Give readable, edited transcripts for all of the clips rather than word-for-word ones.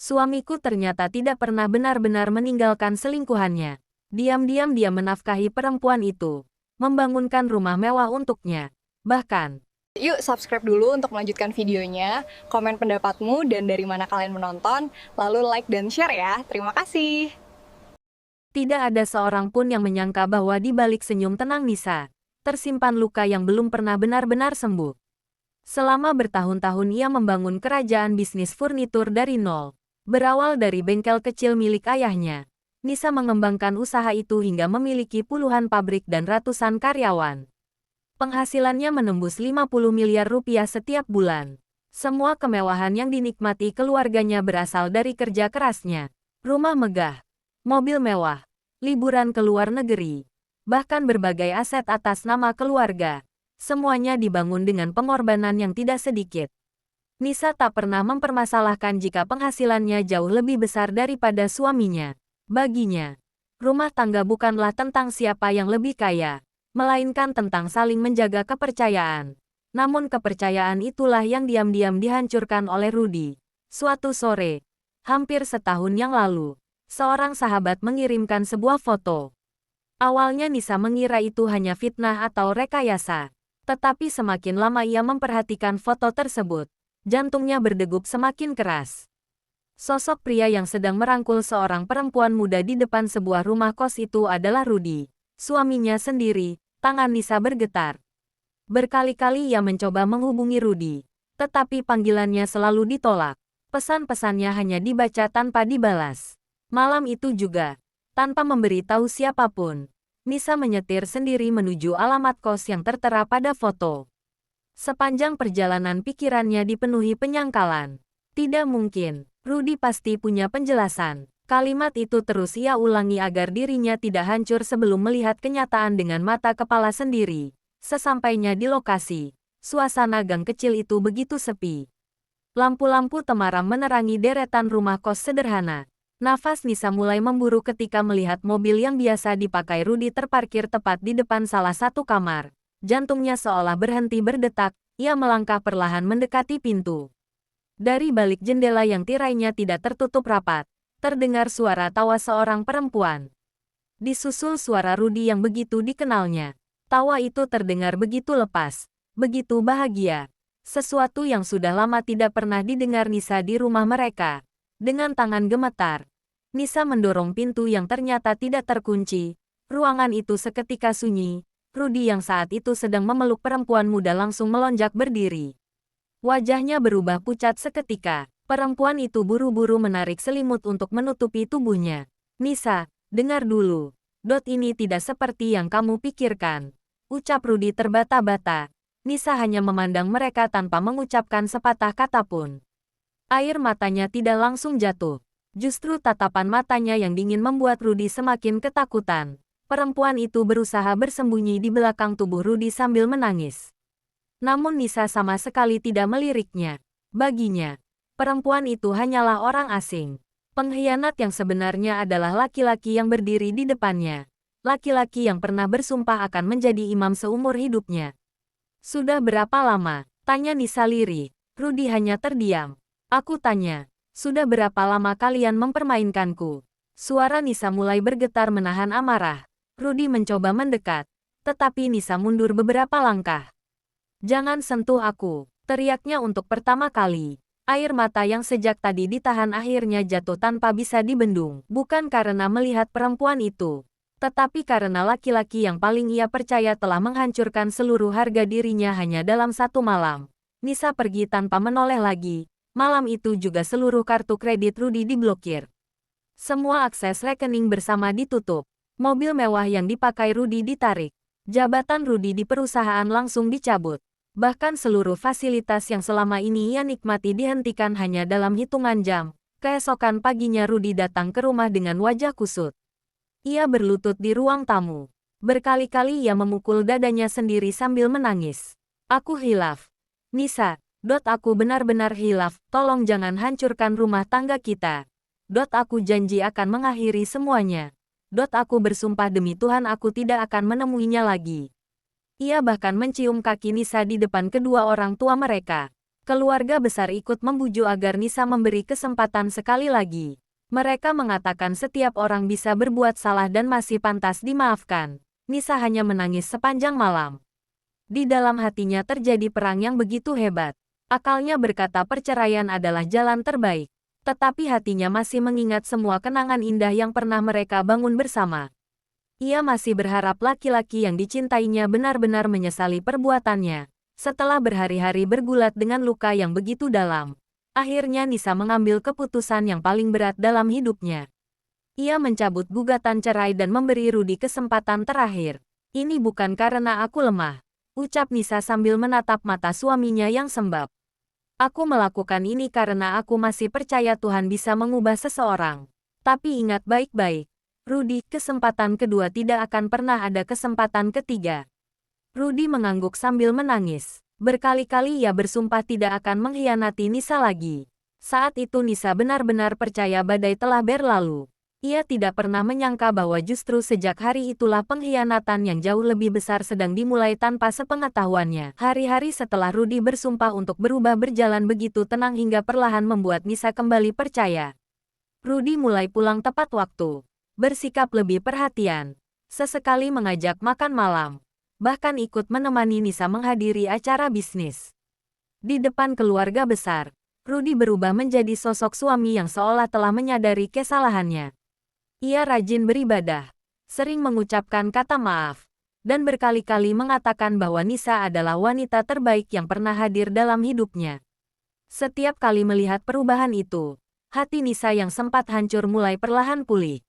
Suamiku ternyata tidak pernah benar-benar meninggalkan selingkuhannya. Diam-diam dia menafkahi perempuan itu, membangunkan rumah mewah untuknya. Bahkan, Yuk subscribe dulu untuk melanjutkan videonya, komen pendapatmu dan dari mana kalian menonton, lalu like dan share ya. Terima kasih. tidak ada seorang pun yang menyangka bahwa di balik senyum tenang Nisa, tersimpan luka yang belum pernah benar-benar sembuh. Selama bertahun-tahun ia membangun kerajaan bisnis furnitur dari nol. Berawal dari bengkel kecil milik ayahnya, Nisa mengembangkan usaha itu hingga memiliki puluhan pabrik dan ratusan karyawan. Penghasilannya menembus 50 miliar rupiah setiap bulan. Semua kemewahan yang dinikmati keluarganya berasal dari kerja kerasnya. Rumah megah, mobil mewah, liburan ke luar negeri, bahkan berbagai aset atas nama keluarga. Semuanya dibangun dengan pengorbanan yang tidak sedikit. Nisa tak pernah mempermasalahkan jika penghasilannya jauh lebih besar daripada suaminya. Baginya, rumah tangga bukanlah tentang siapa yang lebih kaya, melainkan tentang saling menjaga kepercayaan. Namun kepercayaan itulah yang diam-diam dihancurkan oleh Rudy. Suatu sore, hampir setahun yang lalu, seorang sahabat mengirimkan sebuah foto. Awalnya Nisa mengira itu hanya fitnah atau rekayasa. Tetapi semakin lama ia memperhatikan foto tersebut, jantungnya berdegup semakin keras. Sosok pria yang sedang merangkul seorang perempuan muda di depan sebuah rumah kos itu adalah Rudy, suaminya sendiri. Tangan Nisa bergetar. Berkali-kali ia mencoba menghubungi Rudy, tetapi panggilannya selalu ditolak. Pesan-pesannya hanya dibaca tanpa dibalas. Malam itu juga, tanpa memberi tahu siapapun, Nisa menyetir sendiri menuju alamat kos yang tertera pada foto. Sepanjang perjalanan pikirannya dipenuhi penyangkalan. Tidak mungkin, Rudy pasti punya penjelasan. Kalimat itu terus ia ulangi agar dirinya tidak hancur sebelum melihat kenyataan dengan mata kepala sendiri. Sesampainya di lokasi, suasana gang kecil itu begitu sepi. Lampu-lampu temaram menerangi deretan rumah kos sederhana. Nafas Nisa mulai memburu ketika melihat mobil yang biasa dipakai Rudy terparkir tepat di depan salah satu kamar. Jantungnya seolah berhenti berdetak, ia melangkah perlahan mendekati pintu. Dari balik jendela yang tirainya tidak tertutup rapat, terdengar suara tawa seorang perempuan. Disusul suara Rudy yang begitu dikenalnya. Tawa itu terdengar begitu lepas, begitu bahagia. Sesuatu yang sudah lama tidak pernah didengar Nisa di rumah mereka. Dengan tangan gemetar, Nisa mendorong pintu yang ternyata tidak terkunci. Ruangan itu seketika sunyi. Rudy yang saat itu sedang memeluk perempuan muda langsung melonjak berdiri. Wajahnya berubah pucat seketika. Perempuan itu buru-buru menarik selimut untuk menutupi tubuhnya. Nisa, dengar dulu. Ini tidak seperti yang kamu pikirkan. Ucap Rudy terbata-bata. Nisa hanya memandang mereka tanpa mengucapkan sepatah kata pun. Air matanya tidak langsung jatuh. Justru tatapan matanya yang dingin membuat Rudy semakin ketakutan. Perempuan itu berusaha bersembunyi di belakang tubuh Rudy sambil menangis. Namun Nisa sama sekali tidak meliriknya. Baginya, perempuan itu hanyalah orang asing. Pengkhianat yang sebenarnya adalah laki-laki yang berdiri di depannya. Laki-laki yang pernah bersumpah akan menjadi imam seumur hidupnya. Sudah berapa lama? Tanya Nisa lirih. Rudy hanya terdiam. Aku tanya, sudah berapa lama kalian mempermainkanku? Suara Nisa mulai bergetar menahan amarah. Rudy mencoba mendekat, tetapi Nisa mundur beberapa langkah. Jangan sentuh aku, teriaknya untuk pertama kali. Air mata yang sejak tadi ditahan akhirnya jatuh tanpa bisa dibendung. Bukan karena melihat perempuan itu, tetapi karena laki-laki yang paling ia percaya telah menghancurkan seluruh harga dirinya hanya dalam satu malam. Nisa pergi tanpa menoleh lagi. Malam itu juga seluruh kartu kredit Rudy diblokir. Semua akses rekening bersama ditutup. Mobil mewah yang dipakai Rudy ditarik. Jabatan Rudy di perusahaan langsung dicabut. Bahkan seluruh fasilitas yang selama ini ia nikmati dihentikan hanya dalam hitungan jam. Keesokan paginya Rudy datang ke rumah dengan wajah kusut. Ia berlutut di ruang tamu. Berkali-kali ia memukul dadanya sendiri sambil menangis. Aku hilaf. Nisa, aku benar-benar hilaf. Tolong jangan hancurkan rumah tangga kita. Aku janji akan mengakhiri semuanya. Aku bersumpah demi Tuhan aku tidak akan menemuinya lagi. Ia bahkan mencium kaki Nisa di depan kedua orang tua mereka. Keluarga besar ikut membujuk agar Nisa memberi kesempatan sekali lagi. Mereka mengatakan setiap orang bisa berbuat salah dan masih pantas dimaafkan. Nisa hanya menangis sepanjang malam. Di dalam hatinya terjadi perang yang begitu hebat. Akalnya berkata perceraian adalah jalan terbaik. Tetapi hatinya masih mengingat semua kenangan indah yang pernah mereka bangun bersama. Ia masih berharap laki-laki yang dicintainya benar-benar menyesali perbuatannya. Setelah berhari-hari bergulat dengan luka yang begitu dalam, akhirnya Nisa mengambil keputusan yang paling berat dalam hidupnya. Ia mencabut gugatan cerai dan memberi Rudy kesempatan terakhir. Ini bukan karena aku lemah, ucap Nisa sambil menatap mata suaminya yang sembab. Aku melakukan ini karena aku masih percaya Tuhan bisa mengubah seseorang. Tapi ingat baik-baik, Rudy, kesempatan kedua tidak akan pernah ada kesempatan ketiga. Rudy mengangguk sambil menangis. Berkali-kali ia bersumpah tidak akan mengkhianati Nisa lagi. Saat itu Nisa benar-benar percaya badai telah berlalu. Ia tidak pernah menyangka bahwa justru sejak hari itulah pengkhianatan yang jauh lebih besar sedang dimulai tanpa sepengetahuannya. Hari-hari setelah Rudy bersumpah untuk berubah berjalan begitu tenang hingga perlahan membuat Nisa kembali percaya. Rudy mulai pulang tepat waktu. Bersikap lebih perhatian. Sesekali mengajak makan malam. Bahkan ikut menemani Nisa menghadiri acara bisnis. Di depan keluarga besar, Rudy berubah menjadi sosok suami yang seolah telah menyadari kesalahannya. Ia rajin beribadah, sering mengucapkan kata maaf, dan berkali-kali mengatakan bahwa Nisa adalah wanita terbaik yang pernah hadir dalam hidupnya. Setiap kali melihat perubahan itu, hati Nisa yang sempat hancur mulai perlahan pulih.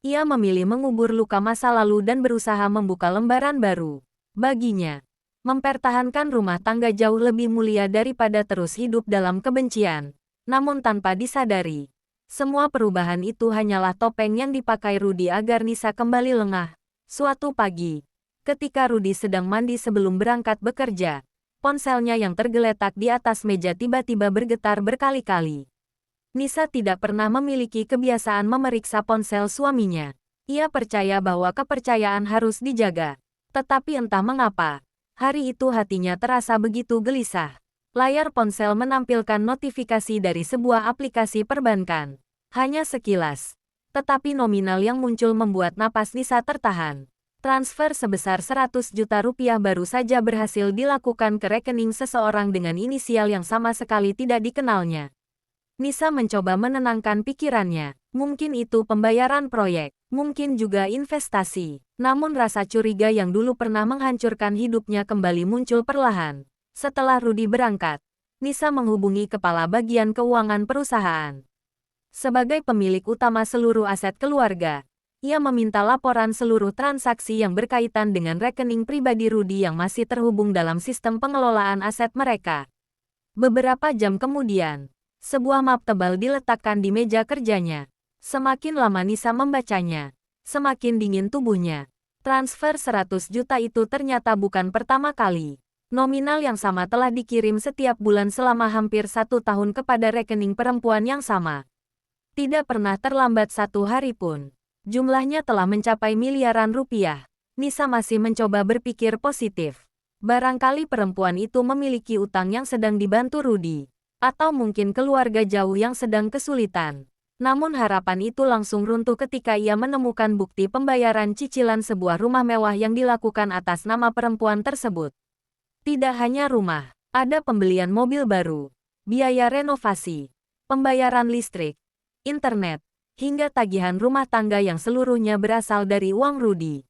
Ia memilih mengubur luka masa lalu dan berusaha membuka lembaran baru. Baginya, mempertahankan rumah tangga jauh lebih mulia daripada terus hidup dalam kebencian. Namun tanpa disadari, semua perubahan itu hanyalah topeng yang dipakai Rudy agar Nisa kembali lengah. Suatu pagi, ketika Rudy sedang mandi sebelum berangkat bekerja, ponselnya yang tergeletak di atas meja tiba-tiba bergetar berkali-kali. Nisa tidak pernah memiliki kebiasaan memeriksa ponsel suaminya. Ia percaya bahwa kepercayaan harus dijaga. Tetapi entah mengapa, hari itu hatinya terasa begitu gelisah. Layar ponsel menampilkan notifikasi dari sebuah aplikasi perbankan. Hanya sekilas. Tetapi nominal yang muncul membuat napas Nisa tertahan. Transfer sebesar 100 juta rupiah baru saja berhasil dilakukan ke rekening seseorang dengan inisial yang sama sekali tidak dikenalnya. Nisa mencoba menenangkan pikirannya. Mungkin itu pembayaran proyek, mungkin juga investasi. Namun rasa curiga yang dulu pernah menghancurkan hidupnya kembali muncul perlahan. Setelah Rudy berangkat, Nisa menghubungi kepala bagian keuangan perusahaan. Sebagai pemilik utama seluruh aset keluarga, ia meminta laporan seluruh transaksi yang berkaitan dengan rekening pribadi Rudy yang masih terhubung dalam sistem pengelolaan aset mereka. Beberapa jam kemudian, sebuah map tebal diletakkan di meja kerjanya. Semakin lama Nisa membacanya, semakin dingin tubuhnya. Transfer 100 juta itu ternyata bukan pertama kali. Nominal yang sama telah dikirim setiap bulan selama hampir 1 tahun kepada rekening perempuan yang sama. Tidak pernah terlambat 1 hari pun. Jumlahnya telah mencapai miliaran rupiah. Nisa masih mencoba berpikir positif. Barangkali perempuan itu memiliki utang yang sedang dibantu Rudy. Atau mungkin keluarga jauh yang sedang kesulitan. Namun harapan itu langsung runtuh ketika ia menemukan bukti pembayaran cicilan sebuah rumah mewah yang dilakukan atas nama perempuan tersebut. Tidak hanya rumah, ada pembelian mobil baru, biaya renovasi, pembayaran listrik, internet, hingga tagihan rumah tangga yang seluruhnya berasal dari uang Rudy.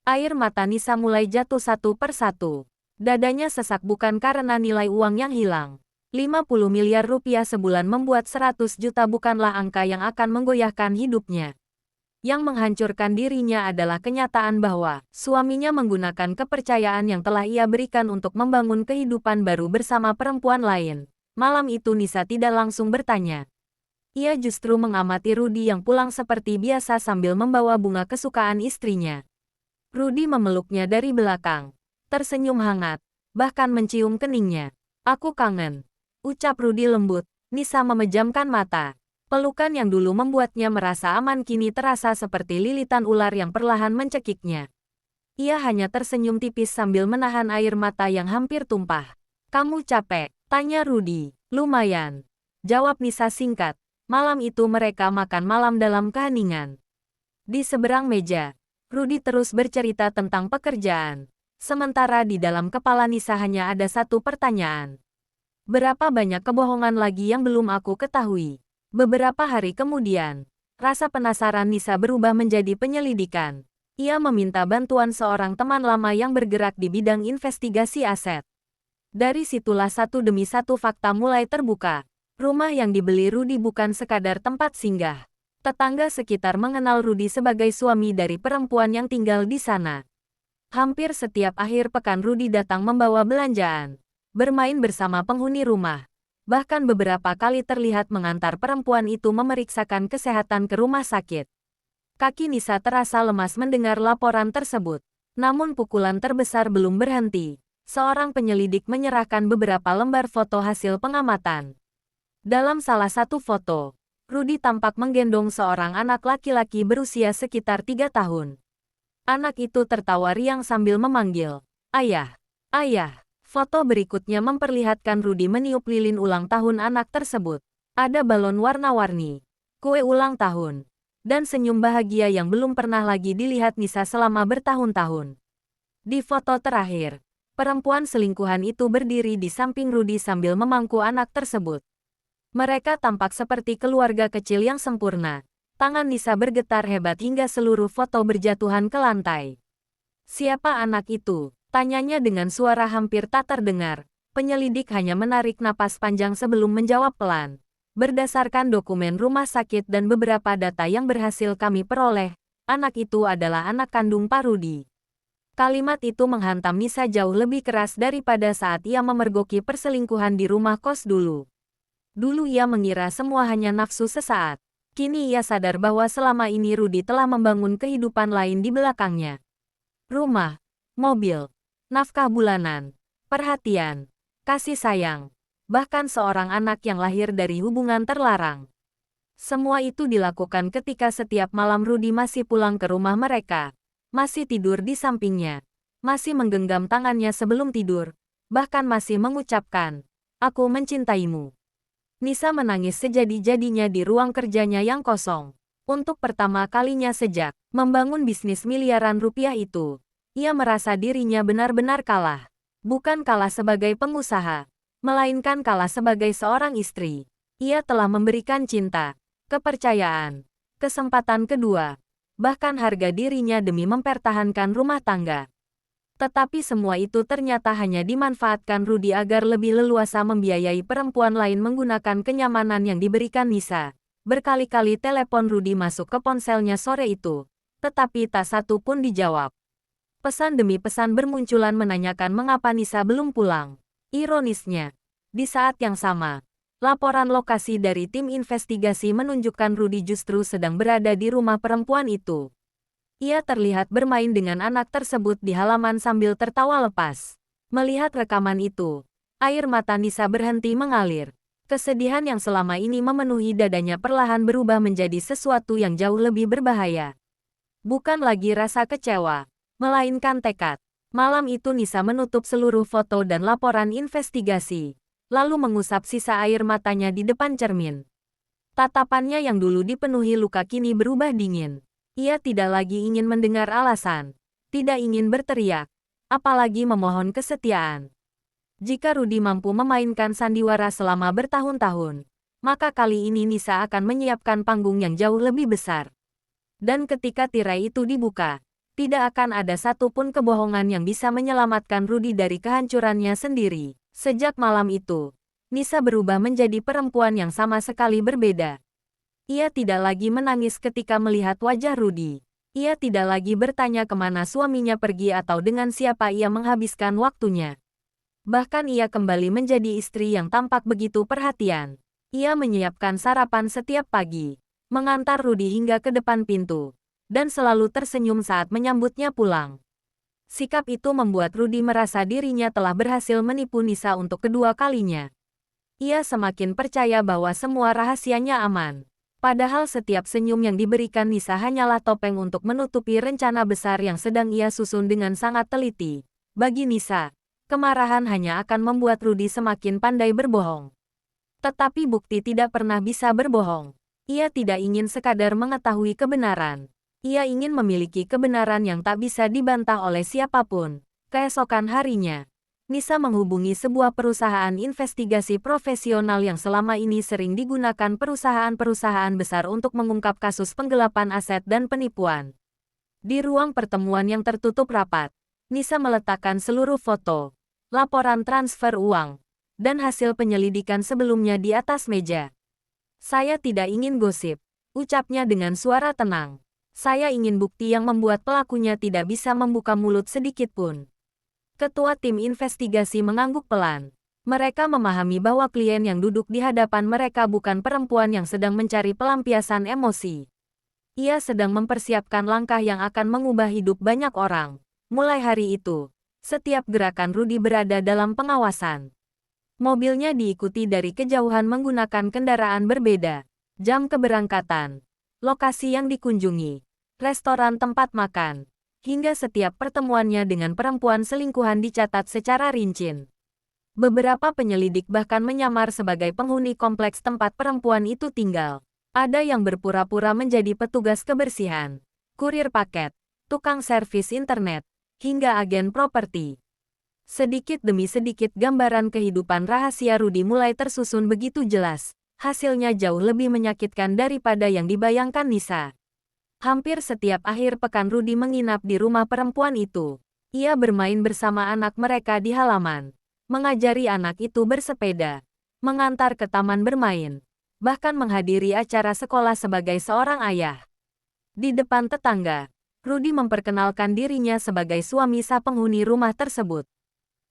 Air mata Nisa mulai jatuh satu persatu. Dadanya sesak bukan karena nilai uang yang hilang. 50 miliar rupiah sebulan membuat 100 juta bukanlah angka yang akan menggoyahkan hidupnya. Yang menghancurkan dirinya adalah kenyataan bahwa suaminya menggunakan kepercayaan yang telah ia berikan untuk membangun kehidupan baru bersama perempuan lain. Malam itu Nisa tidak langsung bertanya. Ia justru mengamati Rudy yang pulang seperti biasa sambil membawa bunga kesukaan istrinya. Rudy memeluknya dari belakang, tersenyum hangat, bahkan mencium keningnya. Aku kangen. Ucap Rudy lembut. Nisa memejamkan mata. Pelukan yang dulu membuatnya merasa aman kini terasa seperti lilitan ular yang perlahan mencekiknya. Ia hanya tersenyum tipis sambil menahan air mata yang hampir tumpah. Kamu capek? Tanya Rudy. Lumayan. Jawab Nisa singkat. Malam itu mereka makan malam dalam keheningan. Di seberang meja, Rudy terus bercerita tentang pekerjaan. Sementara di dalam kepala Nisa hanya ada satu pertanyaan. Berapa banyak kebohongan lagi yang belum aku ketahui? Beberapa hari kemudian, rasa penasaran Nisa berubah menjadi penyelidikan. Ia meminta bantuan seorang teman lama yang bergerak di bidang investigasi aset. Dari situlah satu demi satu fakta mulai terbuka. Rumah yang dibeli Rudy bukan sekadar tempat singgah. Tetangga sekitar mengenal Rudy sebagai suami dari perempuan yang tinggal di sana. Hampir setiap akhir pekan Rudy datang membawa belanjaan, bermain bersama penghuni rumah. Bahkan beberapa kali terlihat mengantar perempuan itu memeriksakan kesehatan ke rumah sakit. Kaki Nisa terasa lemas mendengar laporan tersebut. Namun pukulan terbesar belum berhenti. Seorang penyelidik menyerahkan beberapa lembar foto hasil pengamatan. Dalam salah satu foto, Rudy tampak menggendong seorang anak laki-laki berusia sekitar 3 tahun. Anak itu tertawa riang sambil memanggil, "Ayah, ayah." Foto berikutnya memperlihatkan Rudy meniup lilin ulang tahun anak tersebut. Ada balon warna-warni, kue ulang tahun, dan senyum bahagia yang belum pernah lagi dilihat Nisa selama bertahun-tahun. Di foto terakhir, perempuan selingkuhan itu berdiri di samping Rudy sambil memangku anak tersebut. Mereka tampak seperti keluarga kecil yang sempurna. Tangan Nisa bergetar hebat hingga seluruh foto berjatuhan ke lantai. "Siapa anak itu?" tanyanya dengan suara hampir tak terdengar. Penyelidik hanya menarik napas panjang sebelum menjawab pelan. "Berdasarkan dokumen rumah sakit dan beberapa data yang berhasil kami peroleh, anak itu adalah anak kandung Pak Rudy." Kalimat itu menghantam Nisa jauh lebih keras daripada saat ia memergoki perselingkuhan di rumah kos dulu. Dulu ia mengira semua hanya nafsu sesaat. Kini ia sadar bahwa selama ini Rudy telah membangun kehidupan lain di belakangnya. Rumah, mobil, nafkah bulanan, perhatian, kasih sayang, bahkan seorang anak yang lahir dari hubungan terlarang. Semua itu dilakukan ketika setiap malam Rudy masih pulang ke rumah mereka, masih tidur di sampingnya, masih menggenggam tangannya sebelum tidur, bahkan masih mengucapkan, "Aku mencintaimu." Nisa menangis sejadi-jadinya di ruang kerjanya yang kosong. Untuk pertama kalinya sejak membangun bisnis miliaran rupiah itu, ia merasa dirinya benar-benar kalah. Bukan kalah sebagai pengusaha, melainkan kalah sebagai seorang istri. Ia telah memberikan cinta, kepercayaan, kesempatan kedua, bahkan harga dirinya demi mempertahankan rumah tangga. Tetapi semua itu ternyata hanya dimanfaatkan Rudy agar lebih leluasa membiayai perempuan lain menggunakan kenyamanan yang diberikan Nisa. Berkali-kali telepon Rudy masuk ke ponselnya sore itu, tetapi tak satu pun dijawab. Pesan demi pesan bermunculan menanyakan mengapa Nisa belum pulang. Ironisnya, di saat yang sama, laporan lokasi dari tim investigasi menunjukkan Rudy justru sedang berada di rumah perempuan itu. Ia terlihat bermain dengan anak tersebut di halaman sambil tertawa lepas. Melihat rekaman itu, air mata Nisa berhenti mengalir. Kesedihan yang selama ini memenuhi dadanya perlahan berubah menjadi sesuatu yang jauh lebih berbahaya. Bukan lagi rasa kecewa, melainkan tekad. Malam itu Nisa menutup seluruh foto dan laporan investigasi, lalu mengusap sisa air matanya di depan cermin. Tatapannya yang dulu dipenuhi luka kini berubah dingin. Ia tidak lagi ingin mendengar alasan, tidak ingin berteriak, apalagi memohon kesetiaan. Jika Rudy mampu memainkan sandiwara selama bertahun-tahun, maka kali ini Nisa akan menyiapkan panggung yang jauh lebih besar. Dan ketika tirai itu dibuka, tidak akan ada satupun kebohongan yang bisa menyelamatkan Rudy dari kehancurannya sendiri. Sejak malam itu, Nisa berubah menjadi perempuan yang sama sekali berbeda. Ia tidak lagi menangis ketika melihat wajah Rudy. Ia tidak lagi bertanya kemana suaminya pergi atau dengan siapa ia menghabiskan waktunya. Bahkan ia kembali menjadi istri yang tampak begitu perhatian. Ia menyiapkan sarapan setiap pagi, mengantar Rudy hingga ke depan pintu, dan selalu tersenyum saat menyambutnya pulang. Sikap itu membuat Rudy merasa dirinya telah berhasil menipu Nisa untuk kedua kalinya. Ia semakin percaya bahwa semua rahasianya aman. Padahal setiap senyum yang diberikan Nisa hanyalah topeng untuk menutupi rencana besar yang sedang ia susun dengan sangat teliti. Bagi Nisa, kemarahan hanya akan membuat Rudy semakin pandai berbohong. Tetapi bukti tidak pernah bisa berbohong. Ia tidak ingin sekadar mengetahui kebenaran. Ia ingin memiliki kebenaran yang tak bisa dibantah oleh siapapun. Keesokan harinya, Nisa menghubungi sebuah perusahaan investigasi profesional yang selama ini sering digunakan perusahaan-perusahaan besar untuk mengungkap kasus penggelapan aset dan penipuan. Di ruang pertemuan yang tertutup rapat, Nisa meletakkan seluruh foto, laporan transfer uang, dan hasil penyelidikan sebelumnya di atas meja. "Saya tidak ingin gosip," ucapnya dengan suara tenang. "Saya ingin bukti yang membuat pelakunya tidak bisa membuka mulut sedikit pun." Ketua tim investigasi mengangguk pelan. Mereka memahami bahwa klien yang duduk di hadapan mereka bukan perempuan yang sedang mencari pelampiasan emosi. Ia sedang mempersiapkan langkah yang akan mengubah hidup banyak orang. Mulai hari itu, setiap gerakan Rudy berada dalam pengawasan. Mobilnya diikuti dari kejauhan menggunakan kendaraan berbeda, jam keberangkatan, lokasi yang dikunjungi, restoran tempat makan, hingga setiap pertemuannya dengan perempuan selingkuhan dicatat secara rinci. Beberapa penyelidik bahkan menyamar sebagai penghuni kompleks tempat perempuan itu tinggal. Ada yang berpura-pura menjadi petugas kebersihan, kurir paket, tukang servis internet, hingga agen properti. Sedikit demi sedikit gambaran kehidupan rahasia Rudy mulai tersusun begitu jelas. Hasilnya jauh lebih menyakitkan daripada yang dibayangkan Nisa. Hampir setiap akhir pekan Rudy menginap di rumah perempuan itu. Ia bermain bersama anak mereka di halaman, mengajari anak itu bersepeda, mengantar ke taman bermain, bahkan menghadiri acara sekolah sebagai seorang ayah. Di depan tetangga, Rudy memperkenalkan dirinya sebagai suami sah penghuni rumah tersebut.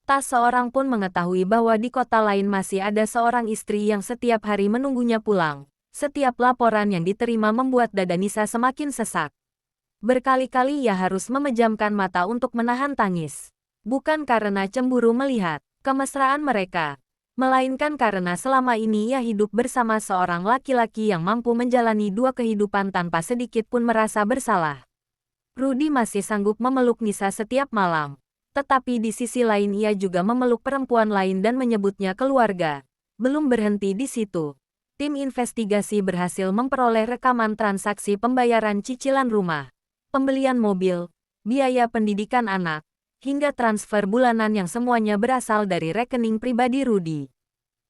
Tak seorang pun mengetahui bahwa di kota lain masih ada seorang istri yang setiap hari menunggunya pulang. Setiap laporan yang diterima membuat dada Nisa semakin sesak. Berkali-kali ia harus memejamkan mata untuk menahan tangis. Bukan karena cemburu melihat kemesraan mereka, melainkan karena selama ini ia hidup bersama seorang laki-laki yang mampu menjalani dua kehidupan tanpa sedikit pun merasa bersalah. Rudy masih sanggup memeluk Nisa setiap malam. Tetapi di sisi lain ia juga memeluk perempuan lain dan menyebutnya keluarga. Belum berhenti di situ. Tim investigasi berhasil memperoleh rekaman transaksi pembayaran cicilan rumah, pembelian mobil, biaya pendidikan anak, hingga transfer bulanan yang semuanya berasal dari rekening pribadi Rudy.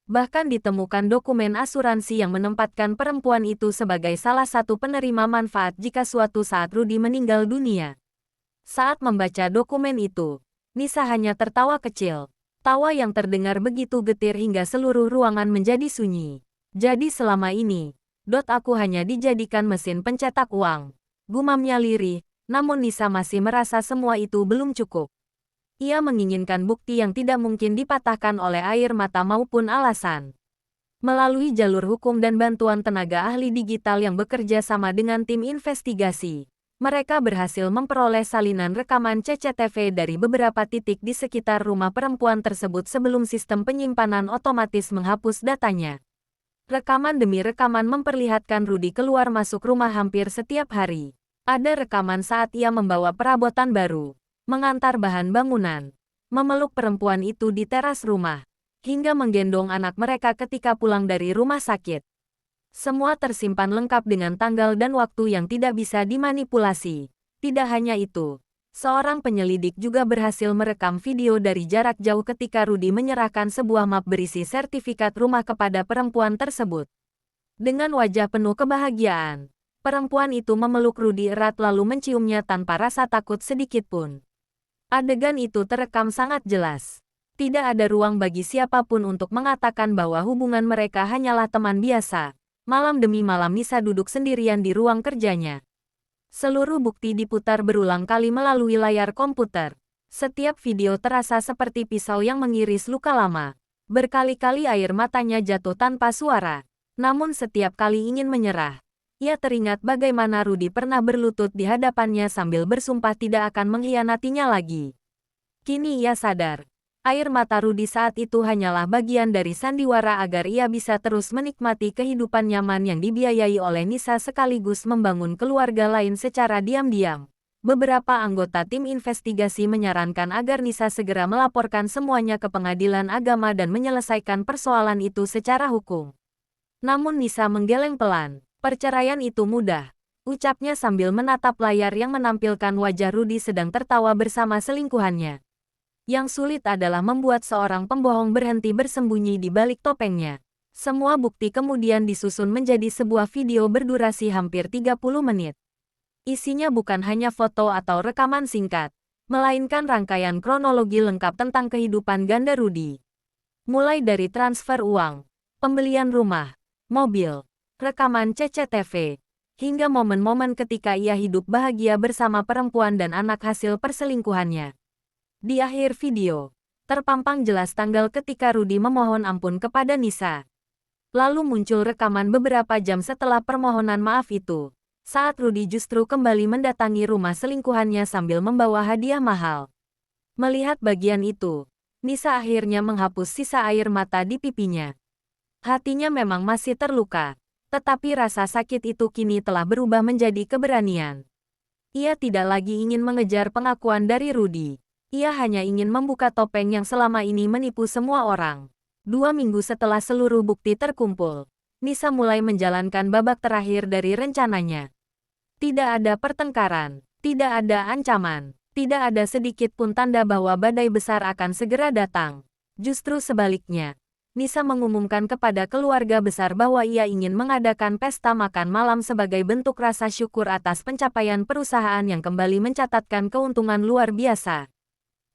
Bahkan ditemukan dokumen asuransi yang menempatkan perempuan itu sebagai salah satu penerima manfaat jika suatu saat Rudy meninggal dunia. Saat membaca dokumen itu, Nisa hanya tertawa kecil. Tawa yang terdengar begitu getir hingga seluruh ruangan menjadi sunyi. "Jadi selama ini, aku hanya dijadikan mesin pencetak uang," gumamnya lirih, namun Nisa masih merasa semua itu belum cukup. Ia menginginkan bukti yang tidak mungkin dipatahkan oleh air mata maupun alasan. Melalui jalur hukum dan bantuan tenaga ahli digital yang bekerja sama dengan tim investigasi, mereka berhasil memperoleh salinan rekaman CCTV dari beberapa titik di sekitar rumah perempuan tersebut sebelum sistem penyimpanan otomatis menghapus datanya. Rekaman demi rekaman memperlihatkan Rudy keluar masuk rumah hampir setiap hari. Ada rekaman saat ia membawa perabotan baru, mengantar bahan bangunan, memeluk perempuan itu di teras rumah, hingga menggendong anak mereka ketika pulang dari rumah sakit. Semua tersimpan lengkap dengan tanggal dan waktu yang tidak bisa dimanipulasi. Tidak hanya itu, seorang penyelidik juga berhasil merekam video dari jarak jauh ketika Rudy menyerahkan sebuah map berisi sertifikat rumah kepada perempuan tersebut. Dengan wajah penuh kebahagiaan, perempuan itu memeluk Rudy erat lalu menciumnya tanpa rasa takut sedikit pun. Adegan itu terekam sangat jelas. Tidak ada ruang bagi siapapun untuk mengatakan bahwa hubungan mereka hanyalah teman biasa. Malam demi malam Nisa duduk sendirian di ruang kerjanya. Seluruh bukti diputar berulang kali melalui layar komputer. Setiap video terasa seperti pisau yang mengiris luka lama. Berkali-kali air matanya jatuh tanpa suara. Namun setiap kali ingin menyerah, ia teringat bagaimana Rudy pernah berlutut di hadapannya sambil bersumpah tidak akan mengkhianatinya lagi. Kini ia sadar, air mata Rudy saat itu hanyalah bagian dari sandiwara agar ia bisa terus menikmati kehidupan nyaman yang dibiayai oleh Nisa sekaligus membangun keluarga lain secara diam-diam. Beberapa anggota tim investigasi menyarankan agar Nisa segera melaporkan semuanya ke pengadilan agama dan menyelesaikan persoalan itu secara hukum. Namun Nisa menggeleng pelan. Perceraian itu mudah, ucapnya sambil menatap layar yang menampilkan wajah Rudy sedang tertawa bersama selingkuhannya. Yang sulit adalah membuat seorang pembohong berhenti bersembunyi di balik topengnya. Semua bukti kemudian disusun menjadi sebuah video berdurasi hampir 30 menit. Isinya bukan hanya foto atau rekaman singkat, melainkan rangkaian kronologi lengkap tentang kehidupan ganda Rudy. Mulai dari transfer uang, pembelian rumah, mobil, rekaman CCTV, hingga momen-momen ketika ia hidup bahagia bersama perempuan dan anak hasil perselingkuhannya. Di akhir video, terpampang jelas tanggal ketika Rudy memohon ampun kepada Nisa. Lalu muncul rekaman beberapa jam setelah permohonan maaf itu, saat Rudy justru kembali mendatangi rumah selingkuhannya sambil membawa hadiah mahal. Melihat bagian itu, Nisa akhirnya menghapus sisa air mata di pipinya. Hatinya memang masih terluka, tetapi rasa sakit itu kini telah berubah menjadi keberanian. Ia tidak lagi ingin mengejar pengakuan dari Rudy. Ia hanya ingin membuka topeng yang selama ini menipu semua orang. 2 minggu setelah seluruh bukti terkumpul, Nisa mulai menjalankan babak terakhir dari rencananya. Tidak ada pertengkaran, tidak ada ancaman, tidak ada sedikit pun tanda bahwa badai besar akan segera datang. Justru sebaliknya, Nisa mengumumkan kepada keluarga besar bahwa ia ingin mengadakan pesta makan malam sebagai bentuk rasa syukur atas pencapaian perusahaan yang kembali mencatatkan keuntungan luar biasa.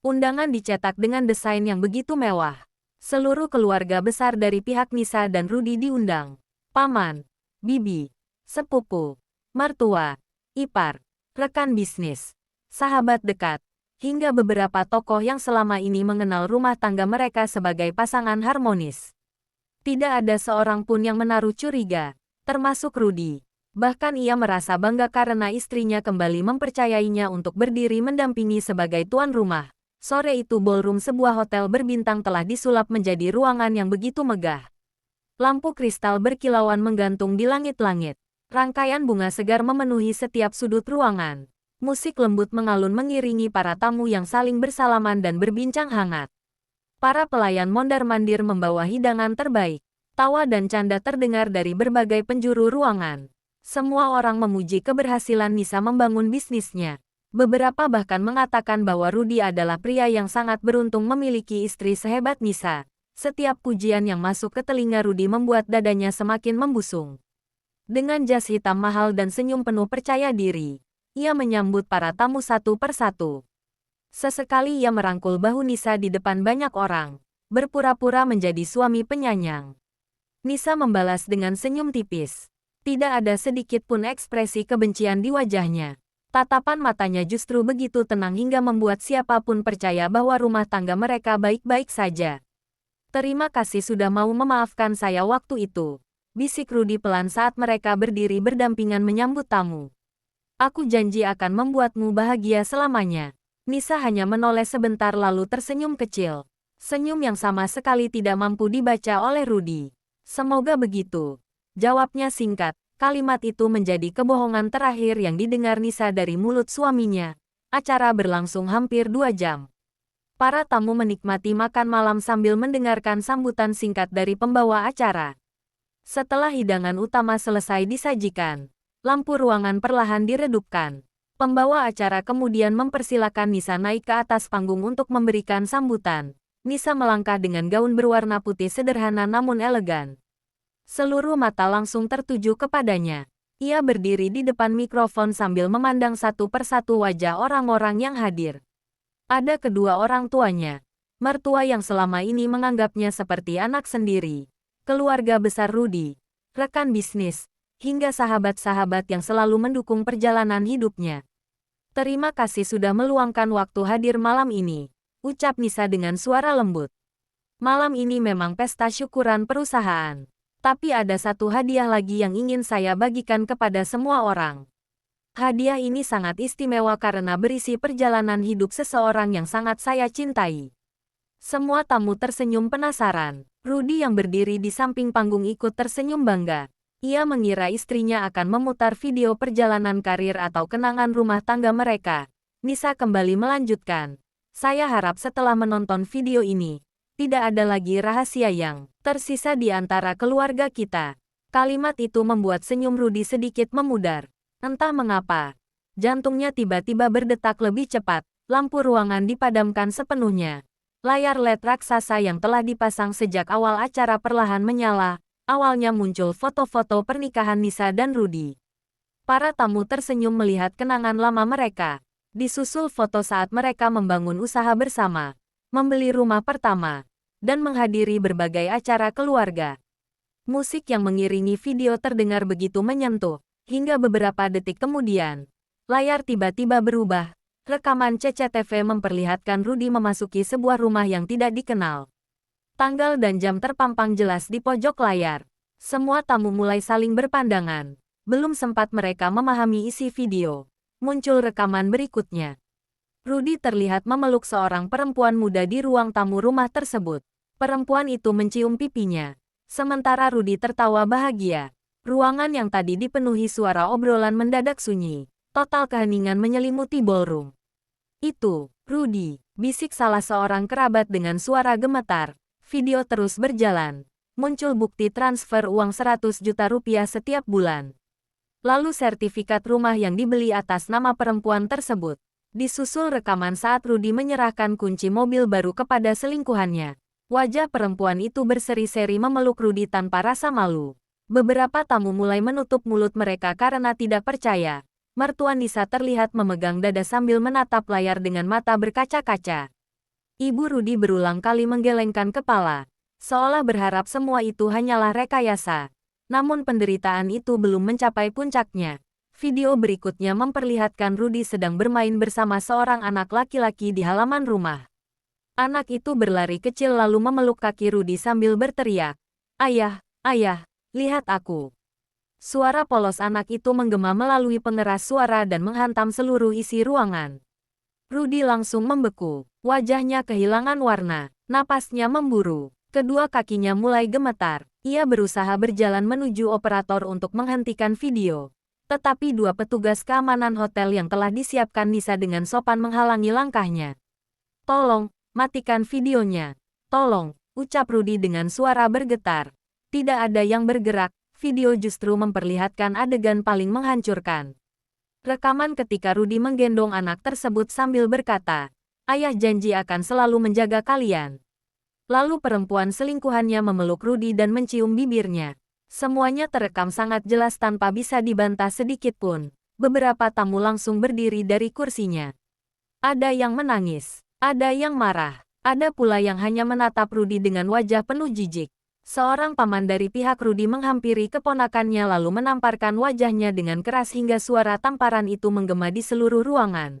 Undangan dicetak dengan desain yang begitu mewah. Seluruh keluarga besar dari pihak Nisa dan Rudy diundang. Paman, bibi, sepupu, mertua, ipar, rekan bisnis, sahabat dekat, hingga beberapa tokoh yang selama ini mengenal rumah tangga mereka sebagai pasangan harmonis. Tidak ada seorang pun yang menaruh curiga, termasuk Rudy. Bahkan ia merasa bangga karena istrinya kembali mempercayainya untuk berdiri mendampingi sebagai tuan rumah. Sore itu ballroom sebuah hotel berbintang telah disulap menjadi ruangan yang begitu megah. Lampu kristal berkilauan menggantung di langit-langit. Rangkaian bunga segar memenuhi setiap sudut ruangan. Musik lembut mengalun mengiringi para tamu yang saling bersalaman dan berbincang hangat. Para pelayan mondar-mandir membawa hidangan terbaik. Tawa dan canda terdengar dari berbagai penjuru ruangan. Semua orang memuji keberhasilan Nisa membangun bisnisnya. Beberapa bahkan mengatakan bahwa Rudy adalah pria yang sangat beruntung memiliki istri sehebat Nisa. Setiap pujian yang masuk ke telinga Rudy membuat dadanya semakin membusung. Dengan jas hitam mahal dan senyum penuh percaya diri, ia menyambut para tamu satu persatu. Sesekali ia merangkul bahu Nisa di depan banyak orang, berpura-pura menjadi suami penyayang. Nisa membalas dengan senyum tipis. Tidak ada sedikit pun ekspresi kebencian di wajahnya. Tatapan matanya justru begitu tenang hingga membuat siapapun percaya bahwa rumah tangga mereka baik-baik saja. Terima kasih sudah mau memaafkan saya waktu itu, bisik Rudy pelan saat mereka berdiri berdampingan menyambut tamu. Aku janji akan membuatmu bahagia selamanya. Nisa hanya menoleh sebentar lalu tersenyum kecil. Senyum yang sama sekali tidak mampu dibaca oleh Rudy. Semoga begitu. Jawabnya singkat. Kalimat itu menjadi kebohongan terakhir yang didengar Nisa dari mulut suaminya. Acara berlangsung hampir 2 jam. Para tamu menikmati makan malam sambil mendengarkan sambutan singkat dari pembawa acara. Setelah hidangan utama selesai disajikan, lampu ruangan perlahan diredupkan. Pembawa acara kemudian mempersilakan Nisa naik ke atas panggung untuk memberikan sambutan. Nisa melangkah dengan gaun berwarna putih sederhana namun elegan. Seluruh mata langsung tertuju kepadanya. Ia berdiri di depan mikrofon sambil memandang satu persatu wajah orang-orang yang hadir. Ada kedua orang tuanya, mertua yang selama ini menganggapnya seperti anak sendiri, keluarga besar Rudy, rekan bisnis, hingga sahabat-sahabat yang selalu mendukung perjalanan hidupnya. Terima kasih sudah meluangkan waktu hadir malam ini, ucap Nisa dengan suara lembut. Malam ini memang pesta syukuran perusahaan. Tapi ada satu hadiah lagi yang ingin saya bagikan kepada semua orang. Hadiah ini sangat istimewa karena berisi perjalanan hidup seseorang yang sangat saya cintai. Semua tamu tersenyum penasaran. Rudy yang berdiri di samping panggung ikut tersenyum bangga. Ia mengira istrinya akan memutar video perjalanan karir atau kenangan rumah tangga mereka. Nisa kembali melanjutkan. Saya harap setelah menonton video ini, tidak ada lagi rahasia yang tersisa di antara keluarga kita. Kalimat itu membuat senyum Rudy sedikit memudar. Entah mengapa, jantungnya tiba-tiba berdetak lebih cepat. Lampu ruangan dipadamkan sepenuhnya. Layar LED raksasa yang telah dipasang sejak awal acara perlahan menyala. Awalnya muncul foto-foto pernikahan Nisa dan Rudy. Para tamu tersenyum melihat kenangan lama mereka. Disusul foto saat mereka membangun usaha bersama, membeli rumah pertama, dan menghadiri berbagai acara keluarga. Musik yang mengiringi video terdengar begitu menyentuh, hingga beberapa detik kemudian, layar tiba-tiba berubah. Rekaman CCTV memperlihatkan Rudy memasuki sebuah rumah yang tidak dikenal. Tanggal dan jam terpampang jelas di pojok layar. Semua tamu mulai saling berpandangan. Belum sempat mereka memahami isi video, muncul rekaman berikutnya. Rudy terlihat memeluk seorang perempuan muda di ruang tamu rumah tersebut. Perempuan itu mencium pipinya. Sementara Rudy tertawa bahagia. Ruangan yang tadi dipenuhi suara obrolan mendadak sunyi. Total keheningan menyelimuti ballroom. Itu, Rudy, bisik salah seorang kerabat dengan suara gemetar. Video terus berjalan. Muncul bukti transfer uang 100 juta rupiah setiap bulan. Lalu sertifikat rumah yang dibeli atas nama perempuan tersebut. Disusul rekaman saat Rudy menyerahkan kunci mobil baru kepada selingkuhannya. Wajah perempuan itu berseri-seri memeluk Rudy tanpa rasa malu. Beberapa tamu mulai menutup mulut mereka karena tidak percaya. Mertua Nisa terlihat memegang dada sambil menatap layar dengan mata berkaca-kaca. Ibu Rudy berulang kali menggelengkan kepala, seolah berharap semua itu hanyalah rekayasa. Namun penderitaan itu belum mencapai puncaknya. Video berikutnya memperlihatkan Rudy sedang bermain bersama seorang anak laki-laki di halaman rumah. Anak itu berlari kecil lalu memeluk kaki Rudy sambil berteriak, "Ayah, ayah, lihat aku." Suara polos anak itu menggema melalui pengeras suara dan menghantam seluruh isi ruangan. Rudy langsung membeku, wajahnya kehilangan warna, napasnya memburu, kedua kakinya mulai gemetar. Ia berusaha berjalan menuju operator untuk menghentikan video. Tetapi dua petugas keamanan hotel yang telah disiapkan Nisa dengan sopan menghalangi langkahnya. "Tolong, matikan videonya. Tolong," ucap Rudy dengan suara bergetar. Tidak ada yang bergerak, video justru memperlihatkan adegan paling menghancurkan. Rekaman ketika Rudy menggendong anak tersebut sambil berkata, "Ayah janji akan selalu menjaga kalian." Lalu perempuan selingkuhannya memeluk Rudy dan mencium bibirnya. Semuanya terekam sangat jelas tanpa bisa dibantah sedikit pun. Beberapa tamu langsung berdiri dari kursinya. Ada yang menangis, ada yang marah, ada pula yang hanya menatap Rudy dengan wajah penuh jijik. Seorang paman dari pihak Rudy menghampiri keponakannya lalu menamparkan wajahnya dengan keras hingga suara tamparan itu menggema di seluruh ruangan.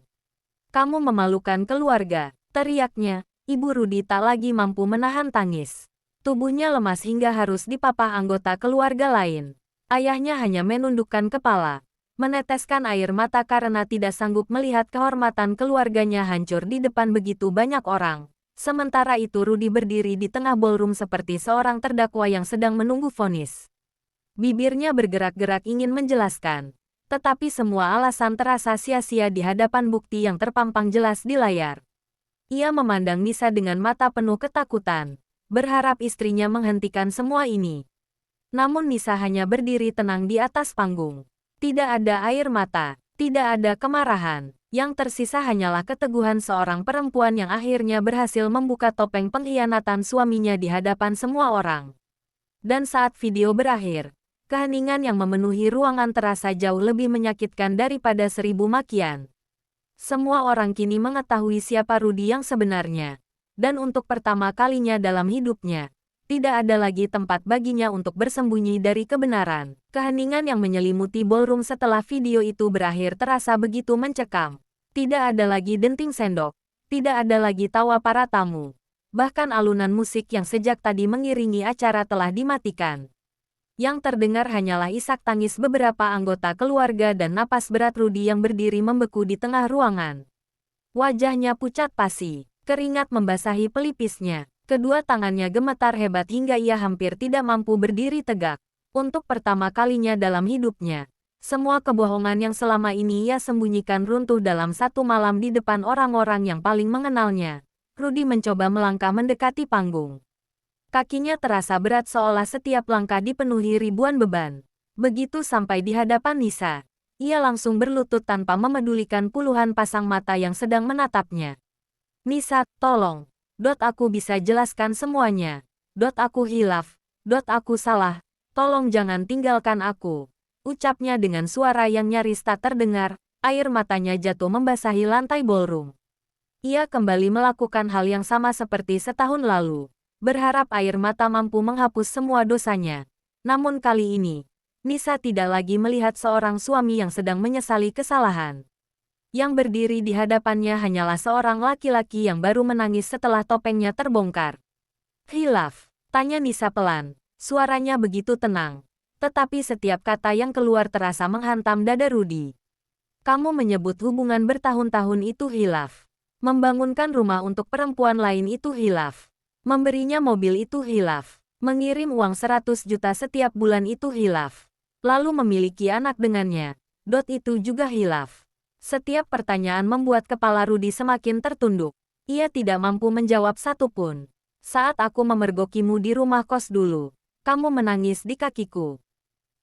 "Kamu memalukan keluarga," teriaknya. Ibu Rudy tak lagi mampu menahan tangis. Tubuhnya lemas hingga harus dipapah anggota keluarga lain. Ayahnya hanya menundukkan kepala, meneteskan air mata karena tidak sanggup melihat kehormatan keluarganya hancur di depan begitu banyak orang. Sementara itu Rudy berdiri di tengah ballroom seperti seorang terdakwa yang sedang menunggu vonis. Bibirnya bergerak-gerak ingin menjelaskan, tetapi semua alasan terasa sia-sia di hadapan bukti yang terpampang jelas di layar. Ia memandang Nisa dengan mata penuh ketakutan, berharap istrinya menghentikan semua ini. Namun Nisa hanya berdiri tenang di atas panggung. Tidak ada air mata, tidak ada kemarahan. Yang tersisa hanyalah keteguhan seorang perempuan yang akhirnya berhasil membuka topeng pengkhianatan suaminya di hadapan semua orang. Dan saat video berakhir, keheningan yang memenuhi ruangan terasa jauh lebih menyakitkan daripada 1000 makian. Semua orang kini mengetahui siapa Rudy yang sebenarnya. Dan untuk pertama kalinya dalam hidupnya, tidak ada lagi tempat baginya untuk bersembunyi dari kebenaran. Keheningan yang menyelimuti ballroom setelah video itu berakhir terasa begitu mencekam. Tidak ada lagi denting sendok. Tidak ada lagi tawa para tamu. Bahkan alunan musik yang sejak tadi mengiringi acara telah dimatikan. Yang terdengar hanyalah isak tangis beberapa anggota keluarga dan napas berat Rudy yang berdiri membeku di tengah ruangan. Wajahnya pucat pasi, keringat membasahi pelipisnya. Kedua tangannya gemetar hebat hingga ia hampir tidak mampu berdiri tegak. Untuk pertama kalinya dalam hidupnya, semua kebohongan yang selama ini ia sembunyikan runtuh dalam satu malam di depan orang-orang yang paling mengenalnya. Rudy mencoba melangkah mendekati panggung. Kakinya terasa berat seolah setiap langkah dipenuhi ribuan beban. Begitu sampai di hadapan Nisa, ia langsung berlutut tanpa memedulikan puluhan pasang mata yang sedang menatapnya. Nisa, tolong. Aku bisa jelaskan semuanya. Aku hilaf. Aku salah. Tolong jangan tinggalkan aku. Ucapnya dengan suara yang nyaris tak terdengar, air matanya jatuh membasahi lantai ballroom. Ia kembali melakukan hal yang sama seperti setahun lalu, berharap air mata mampu menghapus semua dosanya. Namun kali ini, Nisa tidak lagi melihat seorang suami yang sedang menyesali kesalahan. Yang berdiri di hadapannya hanyalah seorang laki-laki yang baru menangis setelah topengnya terbongkar. Hilaf, tanya Nisa pelan, suaranya begitu tenang. Tetapi setiap kata yang keluar terasa menghantam dada Rudy. Kamu menyebut hubungan bertahun-tahun itu hilaf. Membangunkan rumah untuk perempuan lain itu hilaf. Memberinya mobil itu hilaf. Mengirim uang 100 juta setiap bulan itu hilaf. Lalu memiliki anak dengannya. Itu juga hilaf. Setiap pertanyaan membuat kepala Rudy semakin tertunduk. Ia tidak mampu menjawab satupun. Saat aku memergokimu di rumah kos dulu, kamu menangis di kakiku.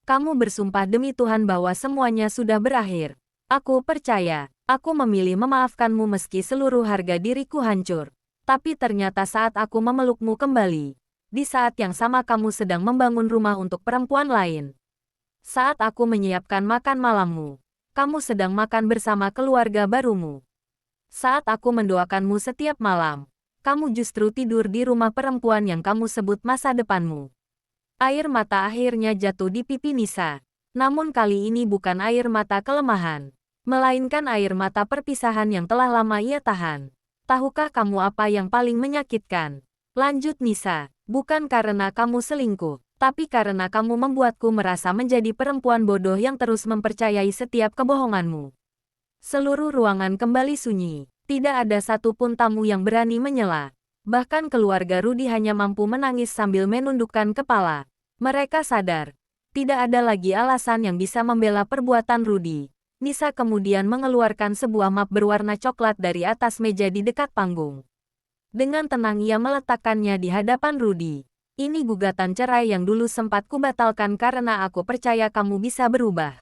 Kamu bersumpah demi Tuhan bahwa semuanya sudah berakhir. Aku percaya. Aku memilih memaafkanmu meski seluruh harga diriku hancur. Tapi ternyata saat aku memelukmu kembali, di saat yang sama kamu sedang membangun rumah untuk perempuan lain. Saat aku menyiapkan makan malammu, kamu sedang makan bersama keluarga barumu. Saat aku mendoakanmu setiap malam, kamu justru tidur di rumah perempuan yang kamu sebut masa depanmu. Air mata akhirnya jatuh di pipi Nisa. Namun kali ini bukan air mata kelemahan, melainkan air mata perpisahan yang telah lama ia tahan. Tahukah kamu apa yang paling menyakitkan? Lanjut Nisa, bukan karena kamu selingkuh, tapi karena kamu membuatku merasa menjadi perempuan bodoh yang terus mempercayai setiap kebohonganmu. Seluruh ruangan kembali sunyi, tidak ada satupun tamu yang berani menyela. Bahkan keluarga Rudy hanya mampu menangis sambil menundukkan kepala. Mereka sadar, tidak ada lagi alasan yang bisa membela perbuatan Rudy. Nisa kemudian mengeluarkan sebuah map berwarna coklat dari atas meja di dekat panggung. Dengan tenang ia meletakkannya di hadapan Rudy. Ini gugatan cerai yang dulu sempat kubatalkan karena aku percaya kamu bisa berubah.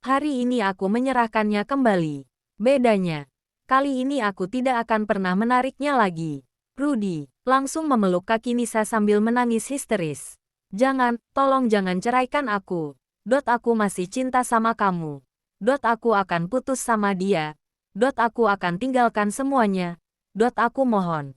Hari ini aku menyerahkannya kembali. Bedanya, kali ini aku tidak akan pernah menariknya lagi. Rudy langsung memeluk kaki Nisa sambil menangis histeris. Jangan, tolong jangan ceraikan aku. Aku masih cinta sama kamu. Aku akan putus sama dia. Aku akan tinggalkan semuanya. Aku mohon.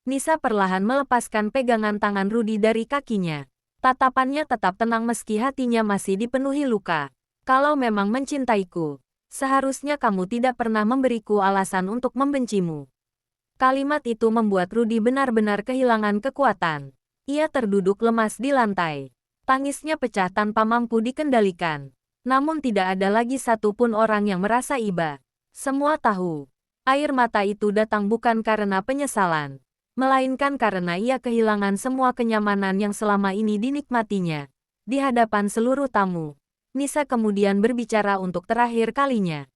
Nisa perlahan melepaskan pegangan tangan Rudy dari kakinya. Tatapannya tetap tenang meski hatinya masih dipenuhi luka. Kalau memang mencintaiku, seharusnya kamu tidak pernah memberiku alasan untuk membencimu. Kalimat itu membuat Rudy benar-benar kehilangan kekuatan. Ia terduduk lemas di lantai. Tangisnya pecah tanpa mampu dikendalikan. Namun tidak ada lagi satupun orang yang merasa iba. Semua tahu, air mata itu datang bukan karena penyesalan, melainkan karena ia kehilangan semua kenyamanan yang selama ini dinikmatinya. Di hadapan seluruh tamu, Nisa kemudian berbicara untuk terakhir kalinya.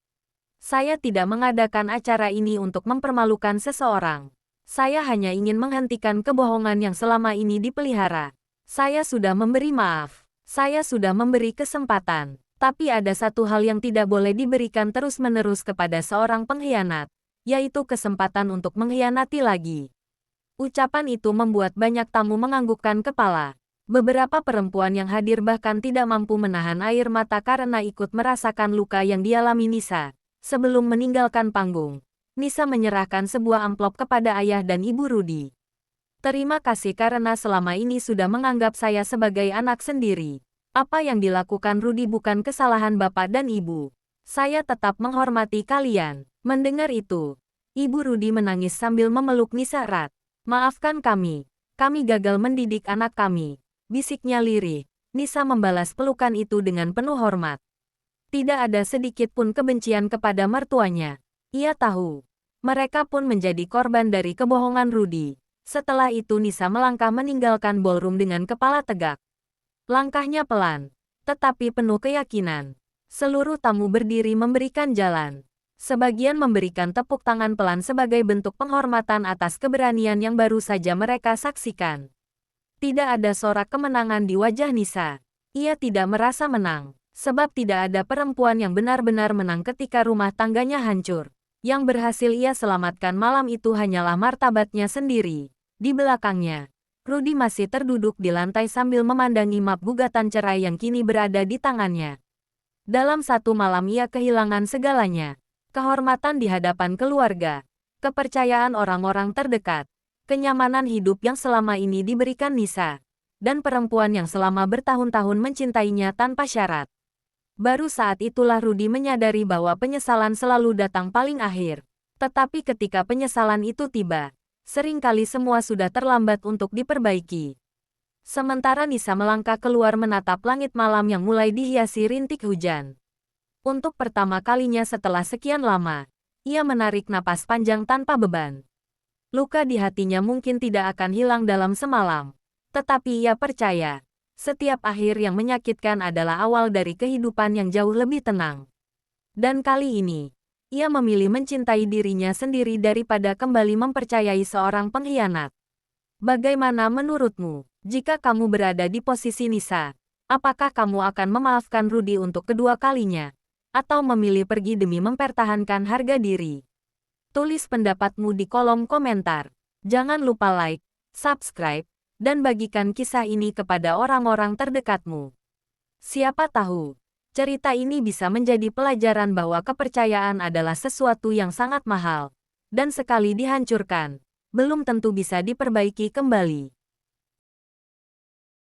Saya tidak mengadakan acara ini untuk mempermalukan seseorang. Saya hanya ingin menghentikan kebohongan yang selama ini dipelihara. Saya sudah memberi maaf. Saya sudah memberi kesempatan. Tapi ada satu hal yang tidak boleh diberikan terus-menerus kepada seorang pengkhianat, yaitu kesempatan untuk mengkhianati lagi. Ucapan itu membuat banyak tamu menganggukkan kepala. Beberapa perempuan yang hadir bahkan tidak mampu menahan air mata karena ikut merasakan luka yang dialami Nisa. Sebelum meninggalkan panggung, Nisa menyerahkan sebuah amplop kepada ayah dan ibu Rudy. Terima kasih karena selama ini sudah menganggap saya sebagai anak sendiri. Apa yang dilakukan Rudy bukan kesalahan bapak dan ibu. Saya tetap menghormati kalian. Mendengar itu, ibu Rudy menangis sambil memeluk Nisa erat. Maafkan kami gagal mendidik anak kami, bisiknya lirih. Nisa membalas pelukan itu dengan penuh hormat. Tidak ada sedikit pun kebencian kepada mertuanya. Ia tahu, mereka pun menjadi korban dari kebohongan Rudy. Setelah itu Nisa melangkah meninggalkan ballroom dengan kepala tegak. Langkahnya pelan, tetapi penuh keyakinan. Seluruh tamu berdiri memberikan jalan. Sebagian memberikan tepuk tangan pelan sebagai bentuk penghormatan atas keberanian yang baru saja mereka saksikan. Tidak ada sorak kemenangan di wajah Nisa. Ia tidak merasa menang, sebab tidak ada perempuan yang benar-benar menang ketika rumah tangganya hancur. Yang berhasil ia selamatkan malam itu hanyalah martabatnya sendiri. Di belakangnya, Rudy masih terduduk di lantai sambil memandangi map gugatan cerai yang kini berada di tangannya. Dalam satu malam ia kehilangan segalanya. Kehormatan di hadapan keluarga, kepercayaan orang-orang terdekat, kenyamanan hidup yang selama ini diberikan Nisa, dan perempuan yang selama bertahun-tahun mencintainya tanpa syarat. Baru saat itulah Rudy menyadari bahwa penyesalan selalu datang paling akhir. Tetapi ketika penyesalan itu tiba, seringkali semua sudah terlambat untuk diperbaiki. Sementara Nisa melangkah keluar menatap langit malam yang mulai dihiasi rintik hujan. Untuk pertama kalinya setelah sekian lama, ia menarik napas panjang tanpa beban. Luka di hatinya mungkin tidak akan hilang dalam semalam. Tetapi ia percaya, setiap akhir yang menyakitkan adalah awal dari kehidupan yang jauh lebih tenang. Dan kali ini, ia memilih mencintai dirinya sendiri daripada kembali mempercayai seorang pengkhianat. Bagaimana menurutmu, jika kamu berada di posisi Nisa? Apakah kamu akan memaafkan Rudy untuk kedua kalinya? Atau memilih pergi demi mempertahankan harga diri? Tulis pendapatmu di kolom komentar. Jangan lupa like, subscribe, dan bagikan kisah ini kepada orang-orang terdekatmu. Siapa tahu, cerita ini bisa menjadi pelajaran bahwa kepercayaan adalah sesuatu yang sangat mahal, dan sekali dihancurkan, belum tentu bisa diperbaiki kembali.